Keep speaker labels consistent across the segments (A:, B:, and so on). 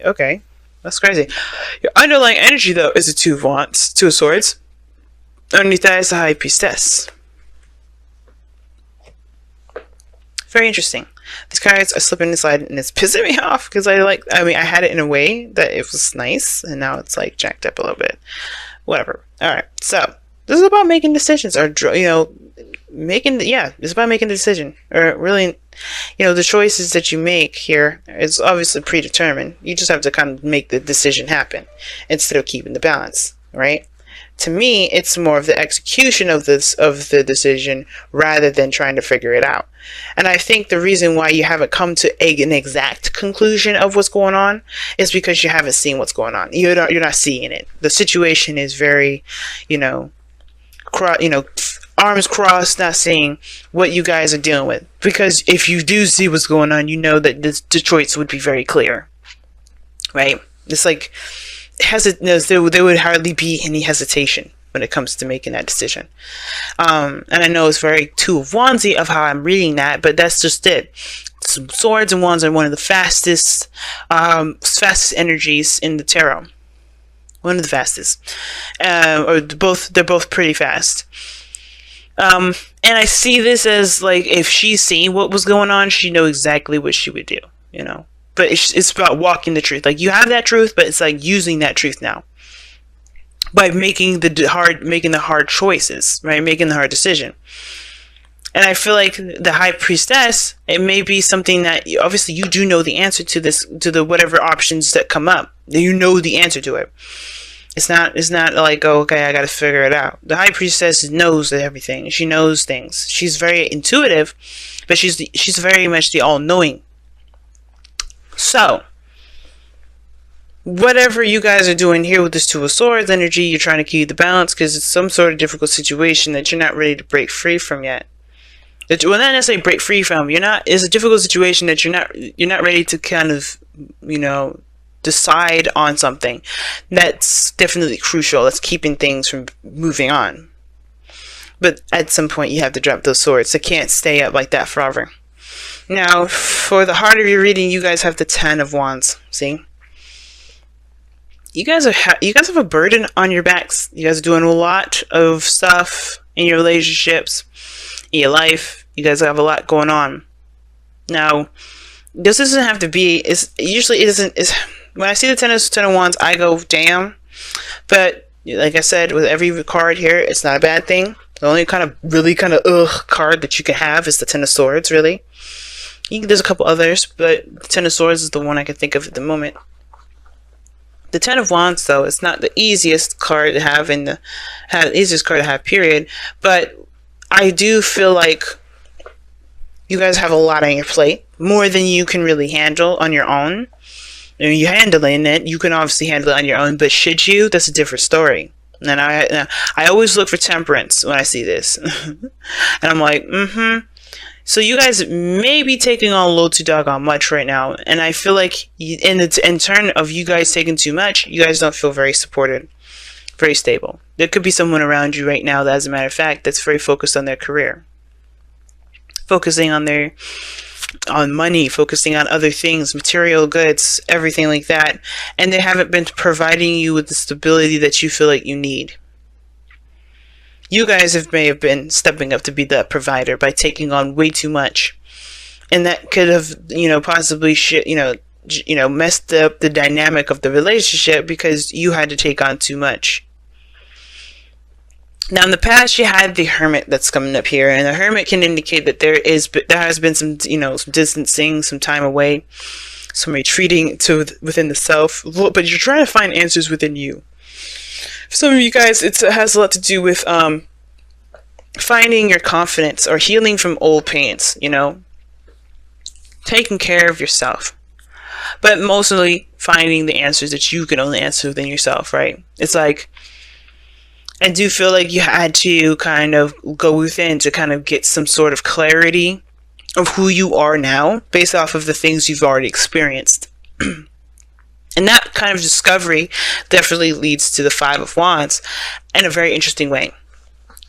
A: Okay, that's crazy. Your underlying energy, though, is a Two of Wands, Two of Swords. Underneath that is the High Priestess. Very interesting. These cards are slipping inside, and it's pissing me off because I had it in a way that it was nice, and now it's like jacked up a little bit. Whatever. All right. So this is about making decisions, or it's about making a decision, or really, the choices that you make here is obviously predetermined. You just have to kind of make the decision happen instead of keeping the balance, right? To me, it's more of the execution of the decision rather than trying to figure it out. And I think the reason why you haven't come to an exact conclusion of what's going on is because you haven't seen what's going on. You're not seeing it. The situation is very, arms crossed, not seeing what you guys are dealing with. Because if you do see what's going on, you know that the choice would be very clear, right? It's like there would hardly be any hesitation when it comes to making that decision. And I know it's very Two of Wandsy of how I'm reading that, but that's just it. Swords and Wands are one of the fastest energies in the tarot. One of the fastest. They're both pretty fast. And I see this as like, if she's seen what was going on, she knows exactly what she would do, But it's about walking the truth. Like, you have that truth, but it's like using that truth now by making the hard choices, right? Making the hard decision. And I feel like the High Priestess, it may be something that obviously you do know the answer to this, to the whatever options that come up. You know the answer to it. It's not like, oh, okay, I got to figure it out. The High Priestess knows everything. She knows things. She's very intuitive, but she's very much the all-knowing. So, whatever you guys are doing here with this Two of Swords energy, you're trying to keep the balance because it's some sort of difficult situation that you're not ready to break free from yet. Not necessarily break free from. It's a difficult situation that you're not ready to kind of, decide on something that's definitely crucial. That's keeping things from moving on. But at some point, you have to drop those swords. It can't stay up like that forever. Now, for the heart of your reading, you guys have the Ten of Wands. See, you guys have a burden on your backs. You guys are doing a lot of stuff in your relationships, in your life. You guys have a lot going on. Now, this doesn't have to be. When I see the Ten of Wands, I go, damn. But like I said, with every card here, it's not a bad thing. The only kind of card that you can have is the Ten of Swords, really. There's a couple others, but the Ten of Swords is the one I can think of at the moment. The Ten of Wands, though, it's not the easiest card to have easiest card to have, period. But I do feel like you guys have a lot on your plate, more than you can really handle on your own. You're handling it. You can obviously handle it on your own, but should you? That's a different story. And I always look for temperance when I see this. And I'm like, So you guys may be taking on a little too doggone much right now. And I feel like in turn of you guys taking too much, you guys don't feel very supported, very stable. There could be someone around you right now that, as a matter of fact, that's very focused on their career. Focusing on money, focusing on other things, material goods, everything like that. And they haven't been providing you with the stability that you feel like you need. You guys may have been stepping up to be that provider by taking on way too much. And that could have, possibly, messed up the dynamic of the relationship because you had to take on too much. Now, in the past, you had the Hermit that's coming up here, and the Hermit can indicate that there has been some, some distancing, some time away, some retreating within the self, but you're trying to find answers within you. For some of you guys, it has a lot to do with finding your confidence or healing from old pains, taking care of yourself, but mostly finding the answers that you can only answer within yourself, right? It's like, I do feel like you had to kind of go within to kind of get some sort of clarity of who you are now based off of the things you've already experienced. And that kind of discovery definitely leads to the Five of Wands in a very interesting way.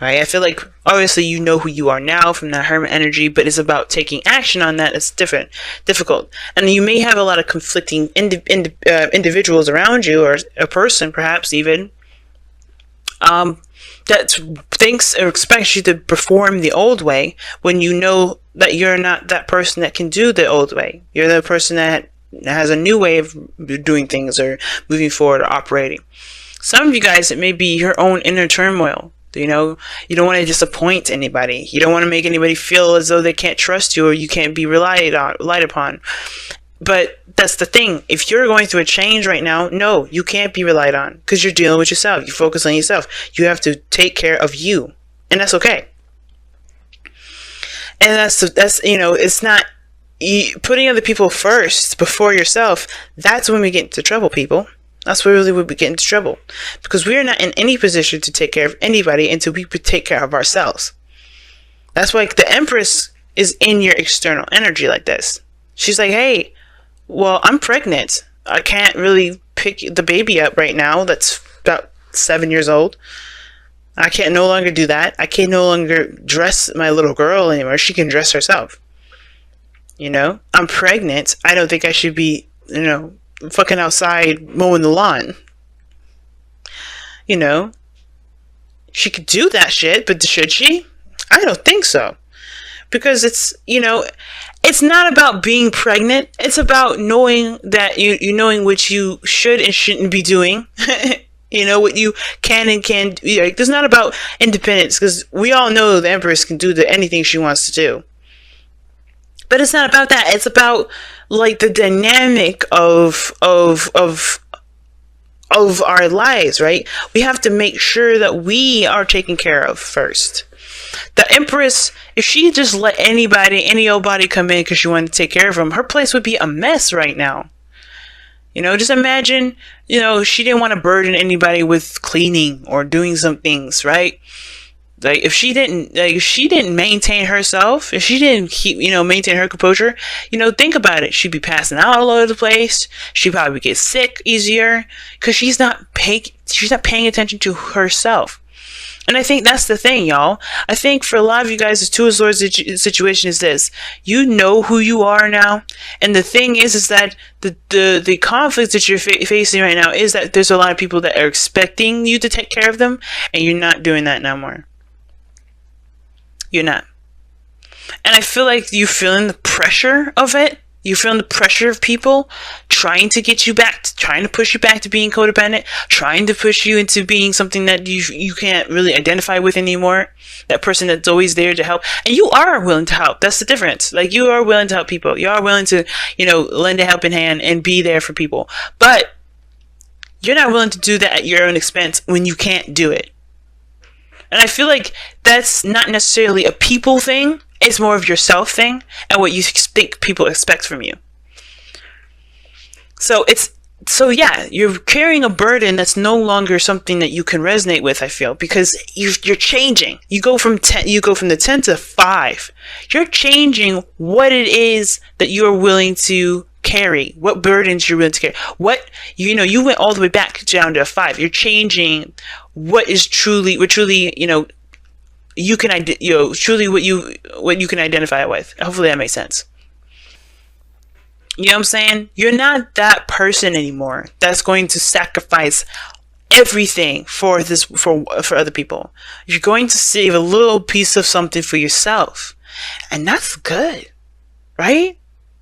A: Right? I feel like obviously you know who you are now from that hermit energy, but it's about taking action on that. It's difficult, and you may have a lot of conflicting individuals around you, or a person perhaps even, that thinks or expects you to perform the old way when you know that you're not that person that can do the old way. You're the person that has a new way of doing things or moving forward or operating. Some of you guys, it may be your own inner turmoil. You know, you don't want to disappoint anybody. You don't want to make anybody feel as though they can't trust you or you can't be relied upon. But that's the thing. If you're going through a change right now, no, you can't be relied on because you're dealing with yourself. You focus on yourself. You have to take care of you, and that's okay. And that's you know, it's not putting other people first before yourself. That's when we get into trouble, people. That's where really we get into trouble, because we are not in any position to take care of anybody until we take care of ourselves. That's why the Empress is in your external energy like this. She's like, hey, well, I'm pregnant. I can't really pick the baby up right now. That's about 7 years old. I can't no longer do that. I can no longer dress my little girl anymore. She can dress herself. You know, I'm pregnant. I don't think I should be, you know, fucking outside mowing the lawn. You know, she could do that shit, but should she? I don't think so. Because it's, you know, it's not about being pregnant. It's about knowing that you knowing what you should and shouldn't be doing. You know, what you can and can't. Like, it's not about independence, because we all know the Empress can do anything she wants to do. But it's not about that. It's about, like, the dynamic of our lives, right? We have to make sure that we are taken care of first. The Empress, if she just let any old body come in because she wanted to take care of them, her place would be a mess right now. You know, just imagine, you know, she didn't want to burden anybody with cleaning or doing some things, right? Like, if she didn't maintain herself, if she didn't keep, you know, maintain her composure, you know, think about it. She'd be passing out all over the place. She'd probably get sick easier because she's not paying attention to herself. And I think that's the thing, y'all. I think for a lot of you guys, the Two of Swords situation is this. You know who you are now. And the thing is that the conflicts that you're facing right now is that there's a lot of people that are expecting you to take care of them, and you're not doing that no more. You're not. And I feel like you're feeling the pressure of it. You're feeling the pressure of people trying to get you back, trying to push you back to being codependent, trying to push you into being something that you can't really identify with anymore. That person that's always there to help. And you are willing to help. That's the difference. Like, you are willing to help people. You are willing to, you know, lend a helping hand and be there for people. But you're not willing to do that at your own expense when you can't do it. And I feel like that's not necessarily a people thing. It's more of yourself thing and what you think people expect from you. So yeah, you're carrying a burden that's no longer something that you can resonate with, I feel, because you're changing. You go from the 10 to 5. You're changing what it is that you're willing to carry, what burdens you're willing to carry. What, you know, you went all the way back down to a 5. You're changing what truly, you know, you can, you know, truly what you can identify with. Hopefully that makes sense. You know what I'm saying? You're not that person anymore that's going to sacrifice everything for other people. You're going to save a little piece of something for yourself. And that's good, right?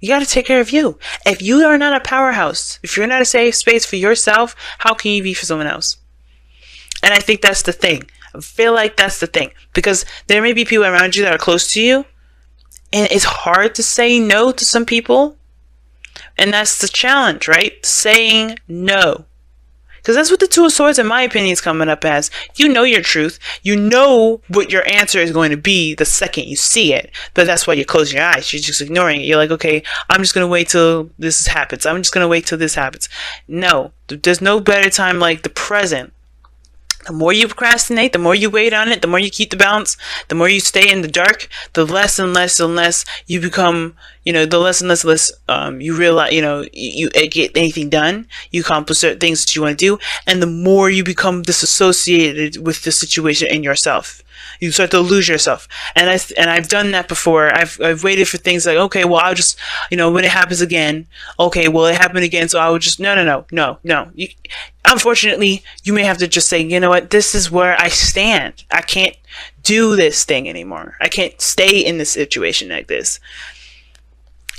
A: You got to take care of you. If you are not a powerhouse, if you're not a safe space for yourself, how can you be for someone else? And I think that's the thing. I feel like that's the thing, because there may be people around you that are close to you, and it's hard to say no to some people. And that's the challenge, right? Saying no. Because that's what the Two of Swords, in my opinion, is coming up as. You know your truth. You know what your answer is going to be the second you see it. But that's why you're closing your eyes. You're just ignoring it. You're like, okay, I'm just going to wait till this happens. I'm just going to wait till this happens. No. There's no better time like the present. The more you procrastinate, the more you wait on it, the more you keep the balance, the more you stay in the dark, the less and less and less you become, you know, the less and less you realize, you know, you get anything done, you accomplish certain things that you want to do, and the more you become disassociated with the situation and yourself. You start to lose yourself. And I've done that before. I've waited for things like, okay, well, I'll just, when it happens again, okay, well, it happened again, so I would just, no. Unfortunately, you may have to just say, you know what, this is where I stand. I can't do this thing anymore. I can't stay in this situation like this.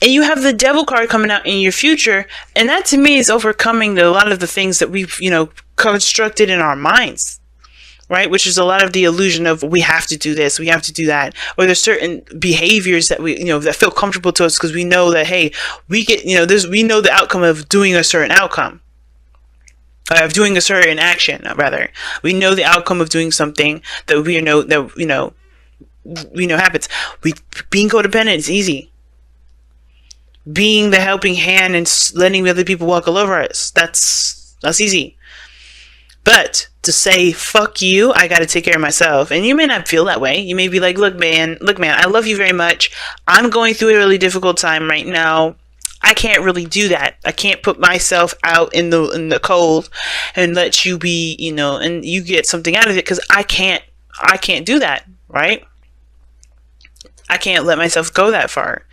A: And you have the devil card coming out in your future, and that to me is overcoming a lot of the things that we've, constructed in our minds, right? Which is a lot of the illusion of we have to do this, we have to do that, or there's certain behaviors that we, that feel comfortable to us because we know that, hey, we get, we know the outcome of doing a certain outcome. Of doing a certain action, rather. We know the outcome of doing something that we know happens. Being codependent is easy. Being the helping hand and letting other people walk all over us, that's easy. But to say, fuck you, I gotta take care of myself. And you may not feel that way. You may be like, look, man, I love you very much. I'm going through a really difficult time right now. I can't really do that. I can't put myself out in the cold and let you be, and you get something out of it, because I can't do that, right? I can't let myself go that far.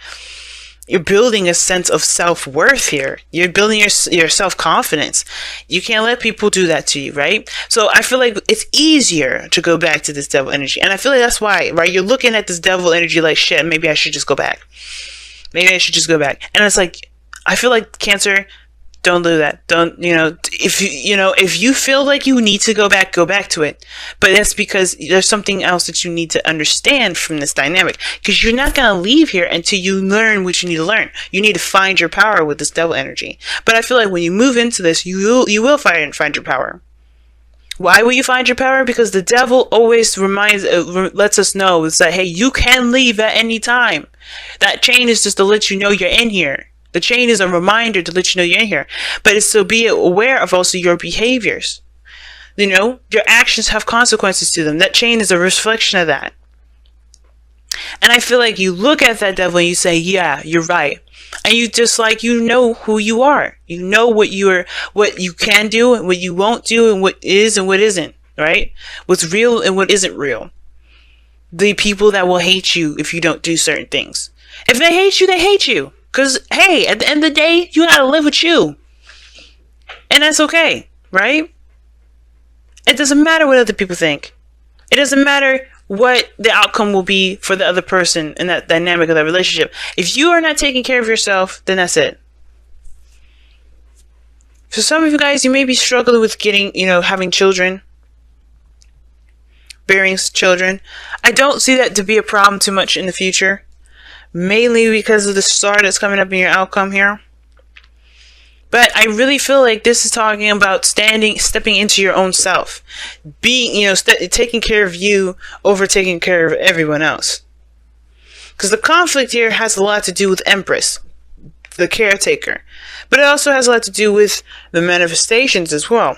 A: You're building a sense of self-worth here. You're building your self-confidence. You can't let people do that to you, right? So I feel like it's easier to go back to this devil energy. And I feel like that's why, right? You're looking at this devil energy like, shit, maybe I should just go back. And it's like, I feel like, Cancer, don't do that. Don't, if you feel like you need to go back to it. But that's because there's something else that you need to understand from this dynamic. Because you're not going to leave here until you learn what you need to learn. You need to find your power with this devil energy. But I feel like when you move into this, you will find your power. Why will you find your power? Because the devil always lets us know, is that, hey, you can leave at any time. That chain is just to let you know you're in here. The chain is a reminder to let you know you're in here. But it's to be aware of also your behaviors. Your actions have consequences to them. That chain is a reflection of that. And I feel like you look at that devil and you say, yeah, you're right. And you just know who you are. You know what you can do and what you won't do, and what is and what isn't, right? What's real and what isn't real. The people that will hate you if you don't do certain things. If they hate you, they hate you. Because, hey, at the end of the day, you gotta live with you. And that's okay, right? It doesn't matter what other people think. It doesn't matter what the outcome will be for the other person in that dynamic of that relationship. If you are not taking care of yourself, then that's it. For some of you guys, you may be struggling with having children. Bearing children. I don't see that to be a problem too much in the future. Mainly because of the star that's coming up in your outcome here. But I really feel like this is talking about stepping into your own self. Being, taking care of you over taking care of everyone else. Because the conflict here has a lot to do with Empress, the caretaker. But it also has a lot to do with the manifestations as well.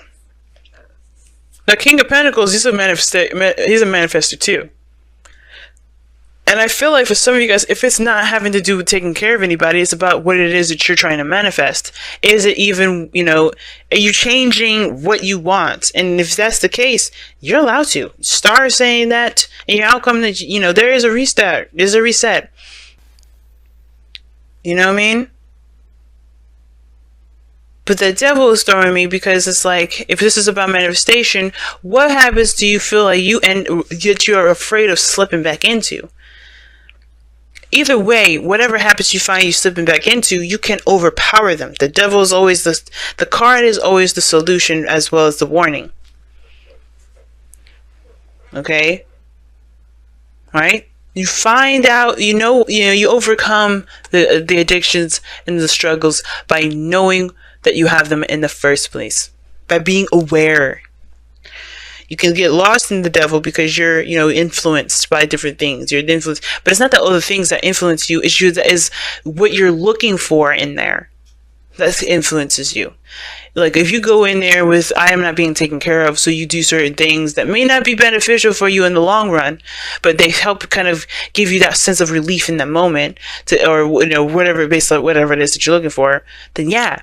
A: Now, King of Pentacles, he's a manifester too. And I feel like for some of you guys, if it's not having to do with taking care of anybody, it's about what it is that you're trying to manifest. Is it even, are you changing what you want? And if that's the case, you're allowed to. Star is saying that, and your outcome that, there is a restart. There's a reset. You know what I mean? But the devil is throwing me because it's like, if this is about manifestation, what habits do you feel like that you're afraid of slipping back into? Either way, whatever habits you find you slipping back into, you can overpower them. The devil is always the card is always the solution as well as the warning. Okay? Right? You find out, you overcome the addictions and the struggles by knowing that you have them in the first place. By being aware. You can get lost in the devil because you're, influenced by different things. You're influenced, but it's not the other things that influence you. It's is what you're looking for in there that influences you. Like if you go in there with, I am not being taken care of, so you do certain things that may not be beneficial for you in the long run, but they help kind of give you that sense of relief in that moment, or whatever, based on whatever it is that you're looking for. Then yeah.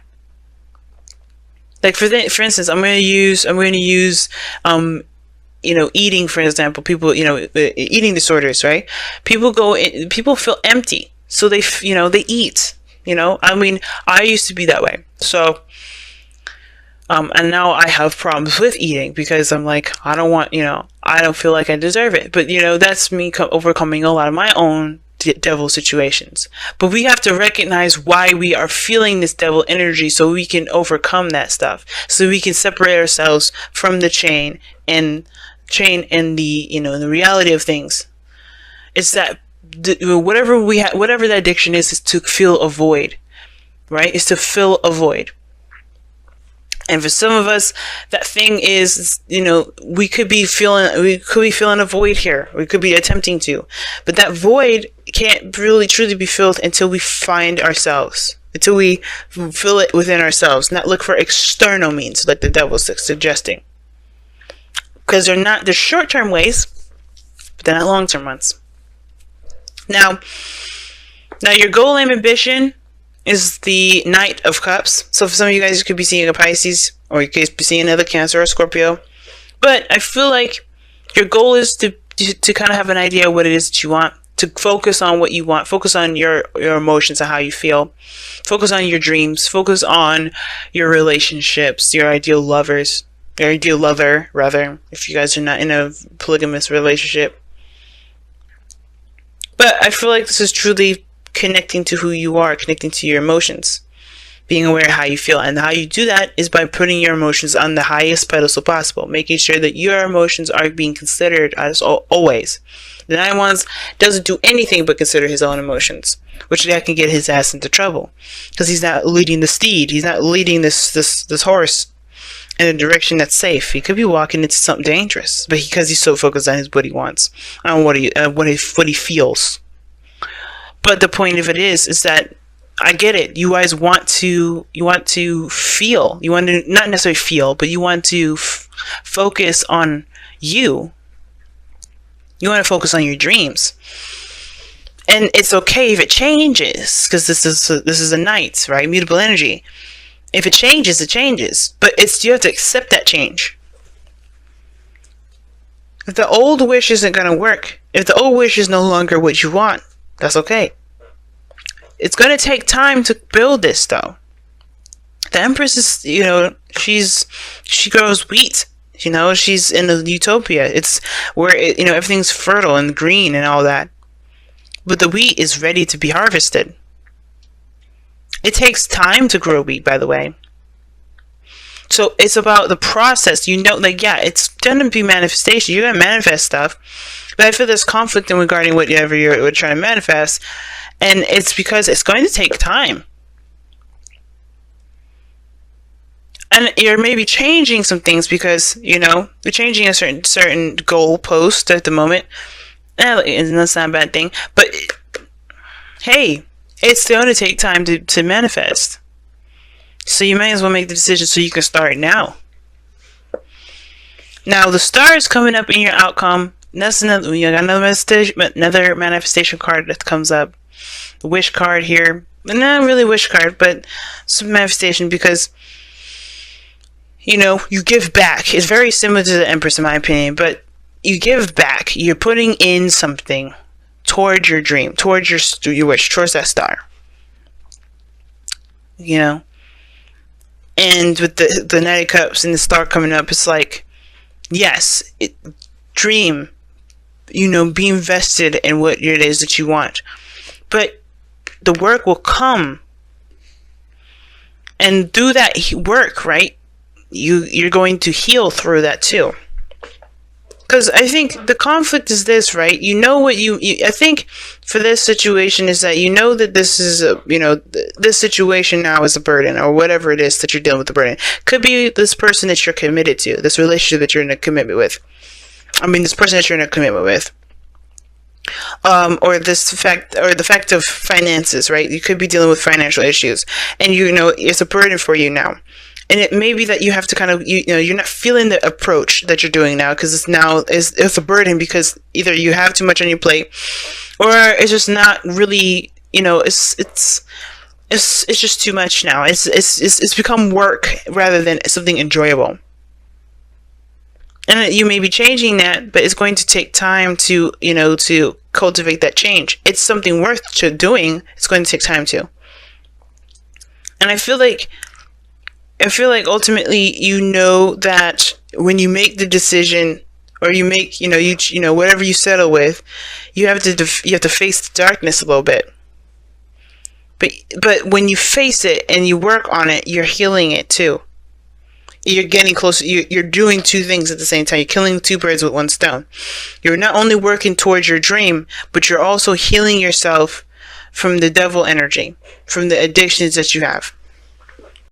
A: Like for instance, I'm going to use eating, for example, people, eating disorders, right? People feel empty, so they eat. I mean, I used to be that way. So, and now I have problems with eating because I'm like, I don't want, I don't feel like I deserve it. But, that's me overcoming a lot of my own devil situations. But we have to recognize why we are feeling this devil energy so we can overcome that stuff. So we can separate ourselves from the chain and the, the reality of things. It's that whatever the addiction is to fill a void, right? It's to fill a void. And for some of us, that thing is, we could be feeling a void here. We could be attempting to, but that void can't really truly be filled until we find ourselves, until we fill it within ourselves, not look for external means like the devil's suggesting. Because they're short-term ways, but they're not long-term ones. Now your goal and ambition is the Knight of Cups. So for some of you guys, you could be seeing a Pisces, or you could be seeing another Cancer or Scorpio. But I feel like your goal is to kind of have an idea of what it is that you want, to focus on what you want, focus on your emotions and how you feel, focus on your dreams, focus on your relationships, your ideal lover, rather, if you guys are not in a polygamous relationship. But I feel like this is truly connecting to who you are, connecting to your emotions, being aware of how you feel. And how you do that is by putting your emotions on the highest pedestal possible, making sure that your emotions are being considered as always. The Nine Wands doesn't do anything but consider his own emotions, which that can get his ass into trouble, because he's not leading the steed, he's not leading this horse in a direction that's safe. He could be walking into something dangerous, but because he's so focused on what he wants, on what he feels. But the point of it is that I get it. You guys want to feel. You want to not necessarily feel, but you want to focus on you. You want to focus on your dreams, and it's okay if it changes, because this is a Knight, right? Mutable energy. If it changes, it changes. But you have to accept that change. If the old wish isn't going to work, if the old wish is no longer what you want, that's okay. It's going to take time to build this, though. The Empress is, she grows wheat. She's in a utopia. It's where, everything's fertile and green and all that. But the wheat is ready to be harvested. It takes time to grow wheat, by the way. So it's about the process. It's going to be manifestation. You're going to manifest stuff. But I feel there's conflict in regarding whatever you're trying to manifest. And it's because it's going to take time. And you're maybe changing some things because, you're changing a certain goal post at the moment. And that's not a bad thing. But, hey, it's going to take time to manifest. So you might as well make the decision so you can start now. Now, the star is coming up in your outcome. That's another manifestation card that comes up. The wish card here. Not really wish card, but some manifestation because, you give back. It's very similar to the Empress in my opinion, but you give back. You're putting in something towards your dream, towards your wish, towards that star. And with the Knight of Cups and the star coming up, it's like, yes, dream, be invested in what it is that you want. But the work will come. And through that work, right, you're going to heal through that too. Because I think the conflict is this, right? I think for this situation is that that this is this situation now is a burden, or whatever it is that you're dealing with the burden. Could be this person that you're committed to, this relationship that you're in a commitment with. This person that you're in a commitment with. Or the fact of finances, right? You could be dealing with financial issues, and it's a burden for you now. And it may be that you have to kind of, you're not feeling the approach that you're doing now because it's a burden because either you have too much on your plate, or it's just not really, it's just too much now. It's become work rather than something enjoyable. And you may be changing that, but it's going to take time to, to cultivate that change. It's something worth doing. It's going to take time to. And I feel like ultimately, that when you make the decision, or you make, whatever you settle with, you have to face the darkness a little bit. But when you face it and you work on it, you're healing it too. You're getting closer. You're doing two things at the same time. You're killing two birds with one stone. You're not only working towards your dream, but you're also healing yourself from the devil energy, from the addictions that you have.